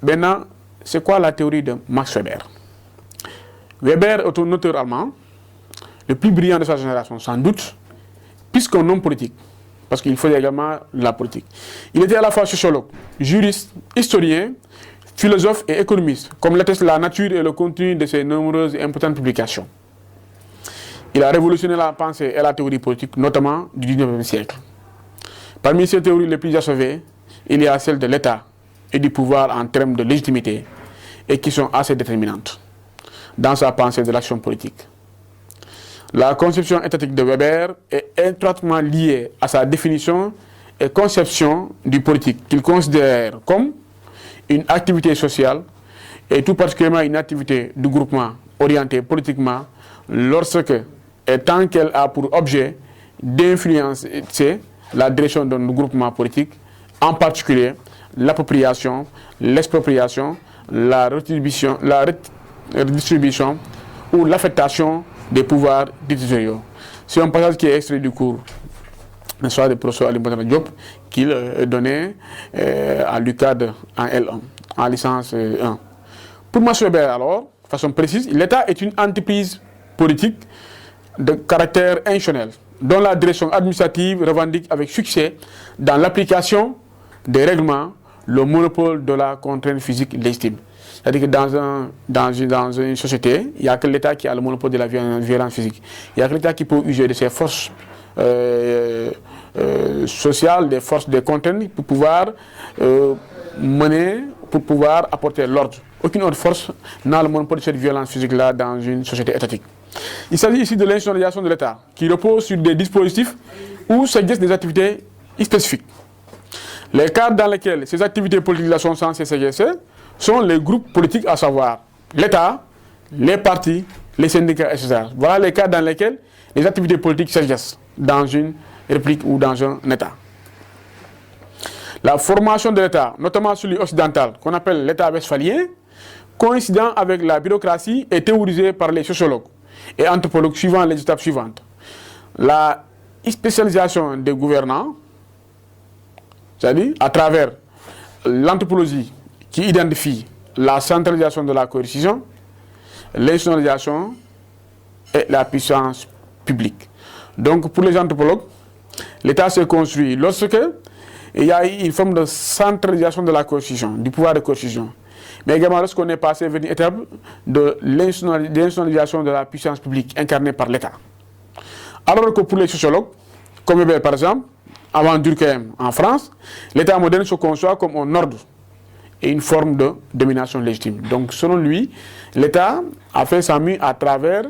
Maintenant, c'est quoi la théorie de Max Weber? Weber est un auteur allemand, le plus brillant de sa génération, sans doute, puisqu'un homme politique, parce qu'il faisait également la politique. Il était à la fois sociologue, juriste, historien, philosophe et économiste, comme l'atteste la nature et le contenu de ses nombreuses et importantes publications. Il a révolutionné la pensée et la théorie politique, notamment du XIXe siècle. Parmi ces théories les plus achevées, il y a celle de l'État et du pouvoir en termes de légitimité, et qui sont assez déterminantes dans sa pensée de l'action politique. La conception étatique de Weber est étroitement liée à sa définition et conception du politique, qu'il considère comme une activité sociale et tout particulièrement une activité de groupement orientée politiquement lorsque et tant qu'elle a pour objet d'influencer la direction d'un groupement politique, en particulier l'appropriation, l'expropriation, la redistribution ou l'affectation des pouvoirs territoriaux. C'est un passage qui est extrait du cours de professeur Ali Badara Diop qu'il donnait à l'UCAD en L1, en licence 1. Pour Max Weber, alors, de façon précise, l'État est une entreprise politique de caractère institutionnel, dont la direction administrative revendique avec succès, dans l'application des règlements, le monopole de la contrainte physique légitime. C'est-à-dire que dans une société, il n'y a que l'État qui a le monopole de la violence physique. Il n'y a que l'État qui peut user de ses forces sociales, des forces de contrainte pour pouvoir pour pouvoir apporter l'ordre. Aucune autre force n'a le monopole de cette violence physique-là dans une société étatique. Il s'agit ici de l'instrumentalisation de l'État, qui repose sur des dispositifs où s'exercent des activités spécifiques. Les cadres dans lesquels ces activités politiques sont censées s'exercer sont les groupes politiques, à savoir l'État, les partis, les syndicats, etc. Voilà les cadres dans lesquels les activités politiques s'exercent dans une république ou dans un État. La formation de l'État, notamment celui occidental, qu'on appelle l'État westphalien, coïncidant avec la bureaucratie, est théorisée par les sociologues et anthropologues suivant les étapes suivantes. La spécialisation des gouvernants, c'est-à-dire à travers l'anthropologie qui identifie la centralisation de la coercition, l'institutionnalisation et la puissance publique. Donc pour les anthropologues, l'État se construit lorsque il y a une forme de centralisation de la coercition, du pouvoir de coercition. Mais également lorsqu'on est passé vers une étape de l'institutionnalisation de la puissance publique incarnée par l'État. Alors que pour les sociologues, comme Weber par exemple, avant Durkheim en France, l'État moderne se conçoit comme un ordre et une forme de domination légitime. Donc selon lui, l'État a fait sa mue à travers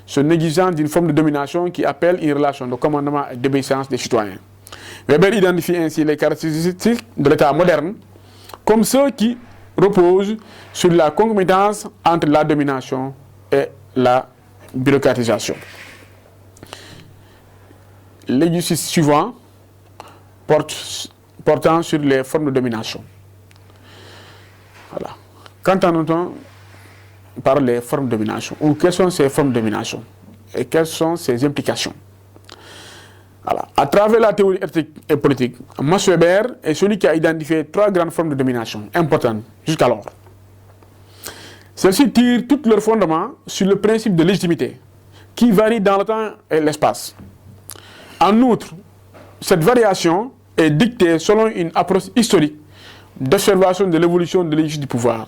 ce négligence d'une forme de domination qui appelle une relation de commandement et d'obéissance des citoyens. Weber identifie ainsi les caractéristiques de l'État moderne comme ceux qui reposent sur la concomitance entre la domination et la bureaucratisation. L'exercice suivant portant sur les formes de domination. Voilà. Qu'entend-on par les formes de domination? Ou quelles sont ces formes de domination? Et quelles sont ses implications? Voilà. À travers la théorie éthique et politique, Max Weber est celui qui a identifié 3 grandes formes de domination importantes jusqu'alors. Celles-ci tirent tout leur fondement sur le principe de légitimité, qui varie dans le temps et l'espace. En outre, cette variation est dictée selon une approche historique d'observation de l'évolution de l'exercice du pouvoir.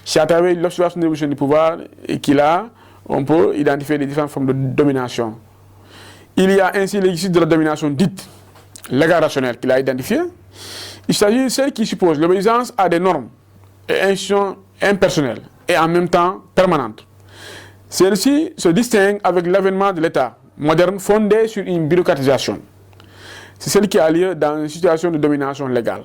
C'est à travers l'observation de l'évolution du pouvoir on peut identifier les différentes formes de domination. Il y a ainsi l'exercice de la domination dite légale rationnelle qu'il a identifiée. Il s'agit de celle qui suppose l'obéissance à des normes et institutions impersonnelles et en même temps permanentes. Celle-ci se distingue avec l'avènement de l'État moderne fondé sur une bureaucratisation. C'est celle qui a lieu dans une situation de domination légale.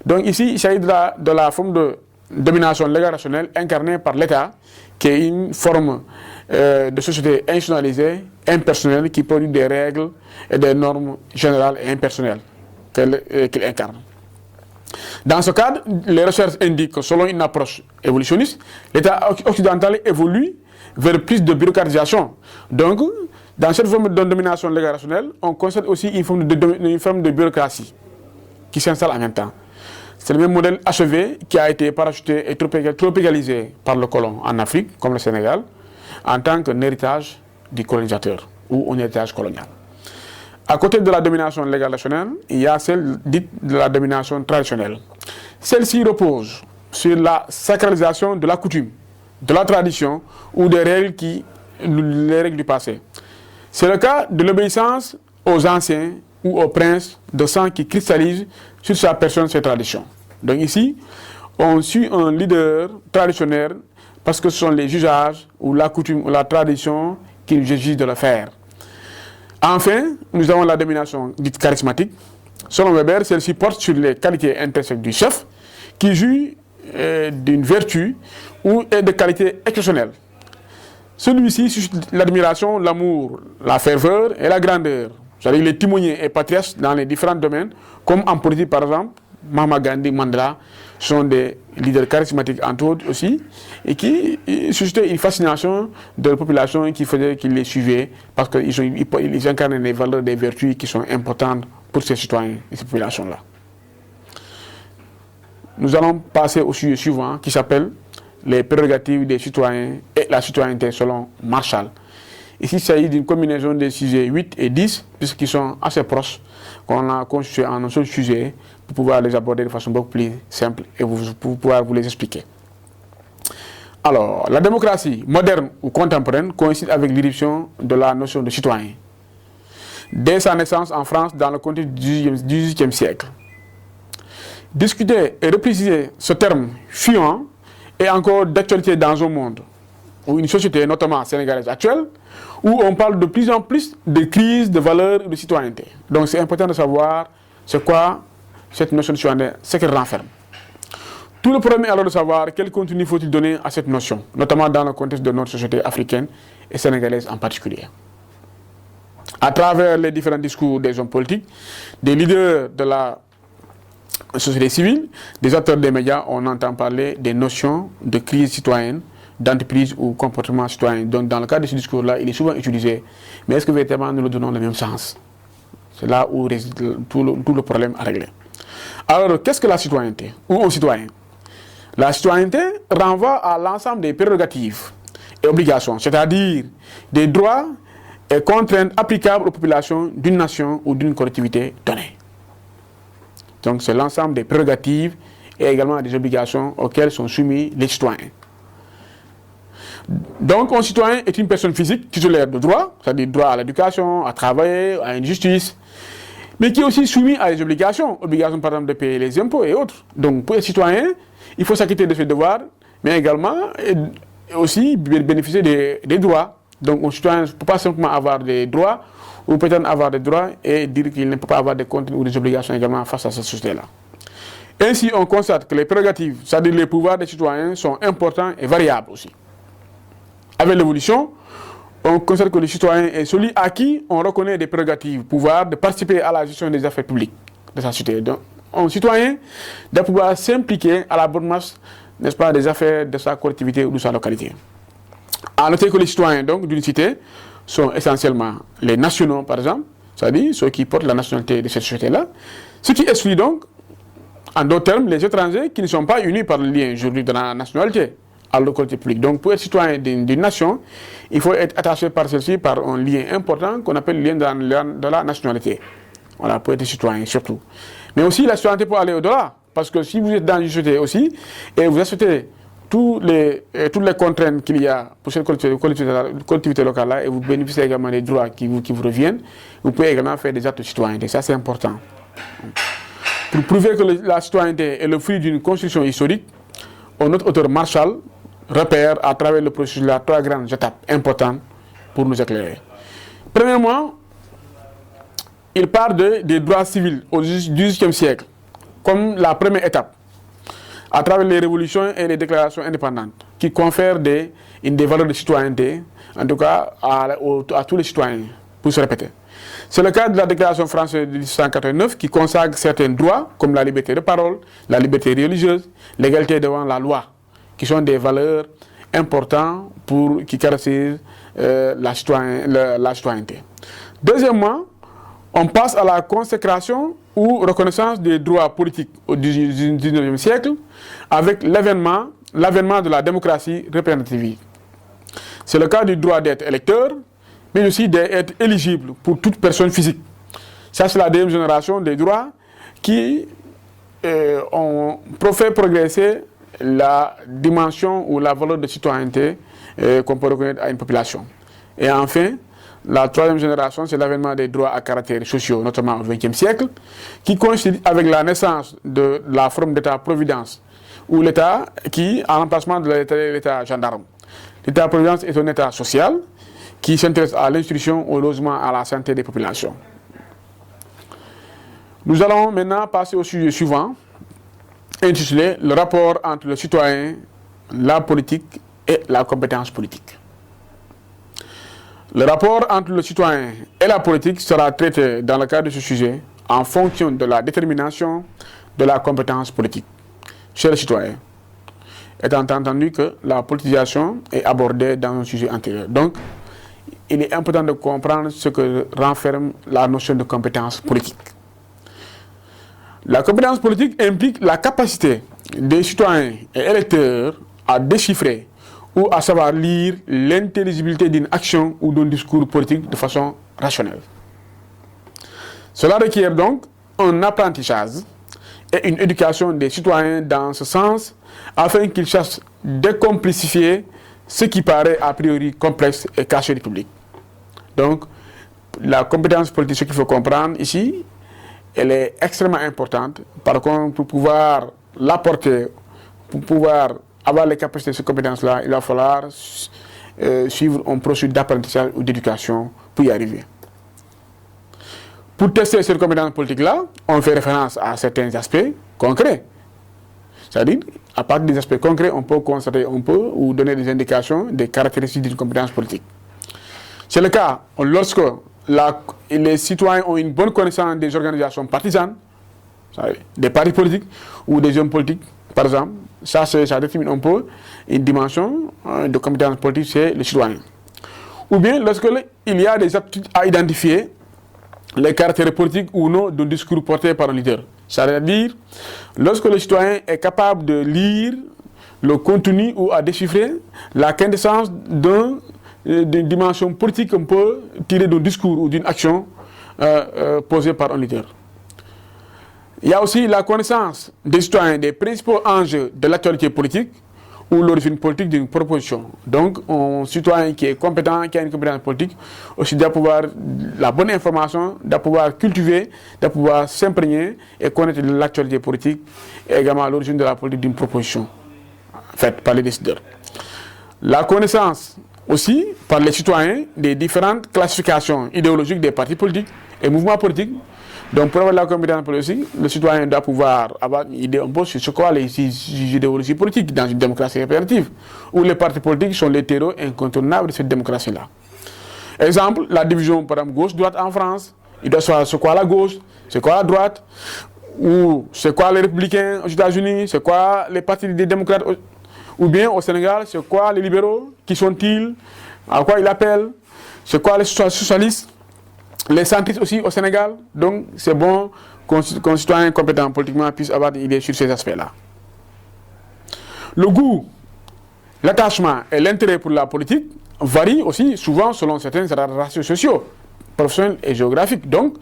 Donc ici, il s'agit de la forme de domination légale rationnelle incarnée par l'État, qui est une forme de société institutionnalisée, impersonnelle, qui produit des règles et des normes générales et impersonnelles qu'il incarne. Dans ce cadre, les recherches indiquent que selon une approche évolutionniste, l'État occidental évolue vers plus de bureaucratisation. Donc, dans cette forme de domination légale rationnelle, on constate aussi une forme de bureaucratie qui s'installe en même temps. C'est le même modèle achevé qui a été parachuté et tropicalisé par le colon en Afrique, comme le Sénégal, en tant qu'un héritage du colonisateur ou un héritage colonial. À côté de la domination légale nationale, il y a celle dite de la domination traditionnelle. Celle-ci repose sur la sacralisation de la coutume, de la tradition ou des règles, les règles du passé. C'est le cas de l'obéissance aux anciens ou aux princes de sang qui cristallisent sur sa personne ses traditions. Donc ici, on suit un leader traditionnel parce que ce sont les usages ou la coutume ou la tradition qui nous exigent de le faire. Enfin, nous avons la domination dite charismatique. Selon Weber, celle-ci porte sur les qualités intrinsèques du chef qui jouit d'une vertu ou de qualités exceptionnelles. Celui-ci suscite l'admiration, l'amour, la ferveur et la grandeur. C'est-à-dire les timoniers et patriarches dans les différents domaines, comme en politique par exemple, Mahatma Gandhi, Mandela, sont des leaders charismatiques entre autres aussi, et qui suscitaient une fascination de la population qui faisait qu'ils les suivaient, parce qu'ils incarnent des valeurs, des vertus qui sont importantes pour ces citoyens et ces populations-là. Nous allons passer au sujet suivant qui s'appelle les prérogatives des citoyens et la citoyenneté selon Marshall. Ici, il s'agit d'une combinaison des sujets 8 et 10, puisqu'ils sont assez proches, qu'on a constitué en un seul sujet pour pouvoir les aborder de façon beaucoup plus simple et pour pouvoir vous les expliquer. Alors, la démocratie moderne ou contemporaine coïncide avec l'irruption de la notion de citoyen, dès sa naissance en France dans le contexte du XVIIIe siècle. Discuter et repréciser ce terme fuyant est encore d'actualité dans un monde ou une société, notamment sénégalaise actuelle, où on parle de plus en plus de crise de valeurs et de citoyenneté. Donc c'est important de savoir c'est quoi cette notion de citoyenneté, ce qu'elle renferme. Tout le problème est alors de savoir quel contenu faut-il donner à cette notion, notamment dans le contexte de notre société africaine et sénégalaise en particulier. À travers les différents discours des hommes politiques, des leaders de la société civile, des acteurs des médias, on entend parler des notions de crise citoyenne, d'entreprise ou comportement citoyen. Donc dans le cadre de ce discours-là, il est souvent utilisé. Mais est-ce que véritablement nous le donnons le même sens? C'est là où réside tout le problème à régler. Alors, qu'est-ce que la citoyenneté ou un citoyen? La citoyenneté renvoie à l'ensemble des prérogatives et obligations, c'est-à-dire des droits et contraintes applicables aux populations d'une nation ou d'une collectivité donnée. Donc c'est l'ensemble des prérogatives et également des obligations auxquelles sont soumis les citoyens. Donc un citoyen est une personne physique titulaire de droits, c'est-à-dire droit à l'éducation, à travailler, à une justice, mais qui est aussi soumis à des obligations, obligations par exemple de payer les impôts et autres. Donc pour être citoyen, il faut s'acquitter de ses devoirs, mais également et aussi bénéficier des droits. Donc un citoyen ne peut pas simplement avoir des droits, ou peut-être avoir des droits et dire qu'il ne peut pas avoir des comptes ou des obligations également face à cette société-là. Ainsi, on constate que les prérogatives, c'est-à-dire les pouvoirs des citoyens, sont importants et variables aussi. Avec l'évolution, on constate que le citoyen est celui à qui on reconnaît des prérogatives, pouvoir de participer à la gestion des affaires publiques de sa cité. Donc, un citoyen doit pouvoir s'impliquer à la bonne marche, n'est-ce pas, des affaires de sa collectivité ou de sa localité. À noter que les citoyens donc d'une cité sont essentiellement les nationaux, par exemple, c'est-à-dire ceux qui portent la nationalité de cette société-là, ce qui exclut donc, en d'autres termes, les étrangers qui ne sont pas unis par le lien juridique de la nationalité à la localité publique. Donc, pour être citoyen d'une nation, il faut être attaché par celle-ci par un lien important qu'on appelle le lien de la nationalité. Voilà, pour être citoyen surtout. Mais aussi, la citoyenneté peut aller au-delà, parce que si vous êtes dans une société aussi, et vous acceptez toutes les contraintes qu'il y a pour cette collectivité locale-là, et vous bénéficiez également des droits qui vous reviennent, vous pouvez également faire des actes de citoyenneté. Ça, c'est important. Pour prouver que la citoyenneté est le fruit d'une construction historique, notre auteur Marshall repère à travers le processus-là 3 grandes étapes importantes pour nous éclairer. Premièrement, il parle des droits civils au XVIIIe siècle, comme la première étape, à travers les révolutions et les déclarations indépendantes, qui confèrent des valeurs de citoyenneté, en tout cas à tous les citoyens, pour se répéter. C'est le cas de la déclaration française de 1889 qui consacre certains droits, comme la liberté de parole, la liberté religieuse, l'égalité devant la loi, qui sont des valeurs importantes qui caractérisent la citoyenneté. Deuxièmement, on passe à la consécration ou reconnaissance des droits politiques au XIXe siècle avec l'avènement de la démocratie représentative. C'est le cas du droit d'être électeur, mais aussi d'être éligible pour toute personne physique. Ça, c'est la deuxième génération des droits qui ont fait progresser la dimension ou la valeur de citoyenneté qu'on peut reconnaître à une population. Et enfin, la troisième génération, c'est l'avènement des droits à caractère sociaux, notamment au XXe siècle, qui coïncide avec la naissance de la forme d'État-providence, ou l'État qui, en remplacement de l'État gendarme. L'État-providence est un État social qui s'intéresse à l'instruction, au logement, à la santé des populations. Nous allons maintenant passer au sujet suivant, intitulé « Le rapport entre le citoyen, la politique et la compétence politique ». Le rapport entre le citoyen et la politique sera traité dans le cadre de ce sujet en fonction de la détermination de la compétence politique chez le citoyen, étant entendu que la politisation est abordée dans un sujet antérieur. Donc, il est important de comprendre ce que renferme la notion de compétence politique. La compétence politique implique la capacité des citoyens et électeurs à déchiffrer ou à savoir lire l'intelligibilité d'une action ou d'un discours politique de façon rationnelle. Cela requiert donc un apprentissage et une éducation des citoyens dans ce sens afin qu'ils sachent décomplexifier ce qui paraît a priori complexe et caché du public. Donc, la compétence politique, ce qu'il faut comprendre ici, elle est extrêmement importante. Par contre, pour pouvoir l'apporter, pour pouvoir avoir les capacités de ces compétences-là, il va falloir suivre un processus d'apprentissage ou d'éducation pour y arriver. Pour tester cette compétence politique-là, on fait référence à certains aspects concrets. C'est-à-dire, à partir des aspects concrets, on peut constater un peu ou donner des indications des caractéristiques d'une compétence politique. C'est le cas lorsque les citoyens ont une bonne connaissance des organisations partisanes, des partis politiques ou des hommes politiques, par exemple. Ça détermine un peu une dimension de compétence politique chez le citoyen. Ou bien lorsqu'il y a des aptitudes à identifier les caractères politiques ou non d'un discours porté par un leader. C'est-à-dire, lorsque le citoyen est capable de lire le contenu ou à déchiffrer la quintessence d'une dimension politique qu'on peut tirer d'un discours ou d'une action posée par un leader. Il y a aussi la connaissance des citoyens des principaux enjeux de l'actualité politique ou l'origine politique d'une proposition. Donc, un citoyen qui est compétent, qui a une compétence politique, aussi doit pouvoir la bonne information, doit pouvoir cultiver, doit pouvoir s'imprégner et connaître l'actualité politique et également l'origine de la politique d'une proposition faite par les décideurs. La connaissance aussi par les citoyens des différentes classifications idéologiques des partis politiques et mouvements politiques. Donc, pour avoir la compétence politique, le citoyen doit pouvoir avoir une idée un peu sur ce qu'est les idéologies politiques dans une démocratie représentative, où les partis politiques sont les terreaux incontournables de cette démocratie-là. Exemple, la division, par exemple, gauche-droite en France. Il doit savoir c'est quoi la gauche, c'est quoi la droite, ou c'est quoi les républicains aux États-Unis, c'est quoi les partis des démocrates, ou bien au Sénégal, c'est quoi les libéraux, qui sont-ils, à quoi ils appellent, c'est quoi les socialistes. Les centristes aussi au Sénégal, donc c'est bon qu'un citoyen compétent politiquement puisse avoir des idées sur ces aspects-là. Le goût, l'attachement et l'intérêt pour la politique varient aussi souvent selon certains ratios sociaux, professionnels et géographiques. Donc,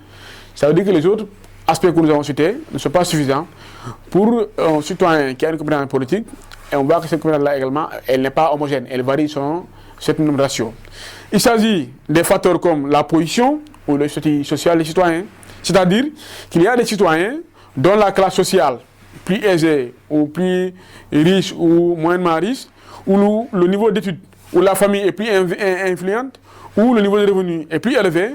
ça veut dire que les autres aspects que nous avons cités ne sont pas suffisants pour un citoyen qui a une compétence politique. Et on voit que cette compétence-là également, elle n'est pas homogène, elle varie selon certains ratios. Il s'agit des facteurs comme la position ou le statut social des citoyens. C'est-à-dire qu'il y a des citoyens dont la classe sociale plus aisée ou plus riche ou moyennement riche, où le niveau d'études, où la famille est plus influente, où le niveau de revenu est plus élevé,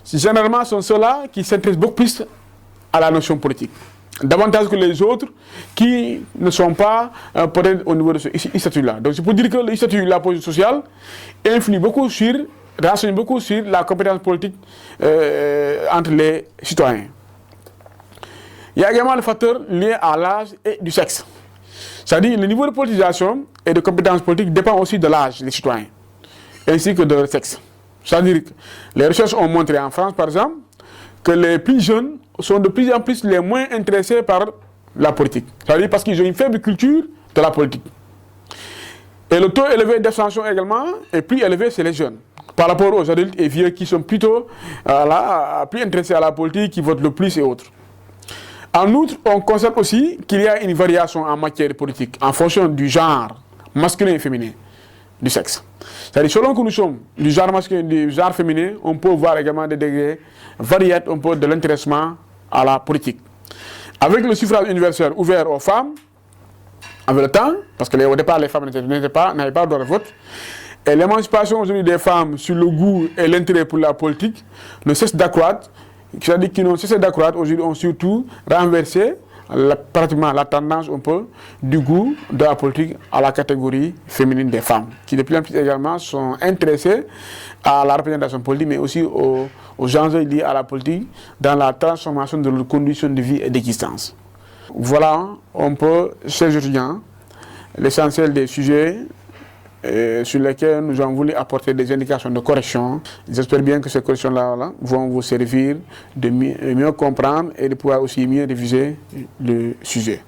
généralement sont ceux-là qui s'intéressent beaucoup plus à la notion politique. Davantage que les autres qui ne sont pas peut-être au niveau de ce statut-là. Donc c'est pour dire que le statut de la position sociale influe beaucoup renseigne beaucoup sur la compétence politique entre les citoyens. Il y a également le facteur lié à l'âge et du sexe. C'est-à-dire le niveau de politisation et de compétence politique dépend aussi de l'âge des citoyens, ainsi que de leur sexe. C'est-à-dire que les recherches ont montré en France, par exemple, que les plus jeunes sont de plus en plus les moins intéressés par la politique. C'est-à-dire parce qu'ils ont une faible culture de la politique. Et le taux élevé d'abstention également est plus élevé chez les jeunes, par rapport aux adultes et vieux qui sont plutôt plus intéressés à la politique, qui votent le plus et autres. En outre, on constate aussi qu'il y a une variation en matière politique en fonction du genre masculin et féminin du sexe. C'est-à-dire, selon que nous sommes du genre masculin et du genre féminin, on peut voir également des degrés variés un peu de l'intéressement à la politique. Avec le suffrage universel ouvert aux femmes, avec le temps, parce qu'au départ, les femmes n'avaient pas droit de vote, et l'émancipation aujourd'hui des femmes sur le goût et l'intérêt pour la politique ne cesse d'accroître. C'est-à-dire qu'ils n'ont cessé d'accroître, aujourd'hui ont surtout renversé pratiquement la tendance un peu du goût de la politique à la catégorie féminine des femmes, qui de plus en plus également sont intéressées à la représentation politique, mais aussi aux enjeux liés à la politique dans la transformation de leurs conditions de vie et d'existence. Voilà un peu, chers étudiants, l'essentiel des sujets sur lesquels nous avons voulu apporter des indications de correction. J'espère bien que ces corrections-là vont vous servir de mieux comprendre et de pouvoir aussi mieux réviser le sujet.